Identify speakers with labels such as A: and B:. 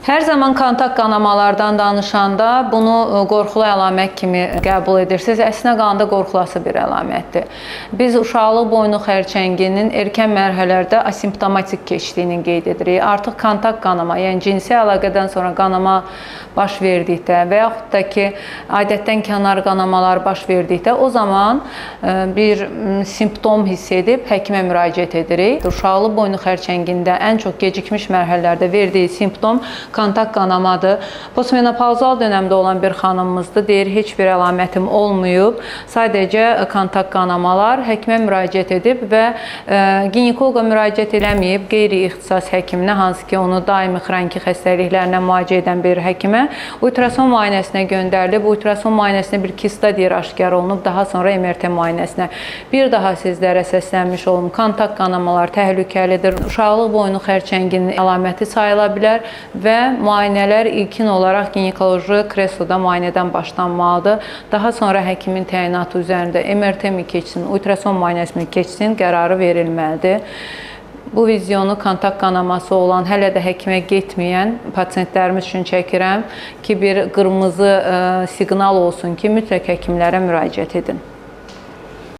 A: Hər zaman kontak qanamalardan danışanda bunu qorxulu əlamət kimi qəbul edirsiniz. Əslində qanda qorxulası bir əlamətdir. Biz uşaqlıq boynu xərçənginin erkən mərhələlərdə asimptomatik keçdiyini qeyd edirik. Artıq kontak qanama, yəni cinsi əlaqədən sonra qanama baş verdikdə və yaxud da ki, adətdən kənar qanamalar baş verdikdə o zaman bir simptom hiss edib həkimə müraciət edirik. Uşaqlıq boynu xərçəngində ən çox gecikmiş mərhələlərdə verdiyi simptom kontak qanamadır. Postmenopauzal dönəmdə olan bir xanımımızdır. Deyir, heç bir əlamətim olmayıb. Sadəcə kontak qanamalar həkimə müraciət edib və ginekoloqa müraciət eləməyib, qeyri-ixtisas həkiminə, hansı ki, onu daimi xroniki xəstəliklərlə müalicə edən bir həkimə ultrason müayinəsinə göndərilib. Ultrason müayinəsində bir kista deyir aşkar olunub, daha sonra MRT müayinəsinə. Bir daha sizlərə səslənmiş olum. Kontak qanamalar təhlükəlidir. Uşaqlıq boynu xərçənginin əlaməti sayıla bilər və müayinələr ilkin olaraq ginekoloji kresloda müayinədən başlanmalıdır. Daha sonra həkimin təyinatı üzərində MRT mi keçsin, ultrason müayinəsi mi keçsin qərarı verilməlidir. Bu vizyonu kontak qanaması olan, hələ də həkimə getməyən pasientlərimiz üçün çəkirəm ki, bir qırmızı siqnal olsun ki, mütləq həkimlərə müraciət edin.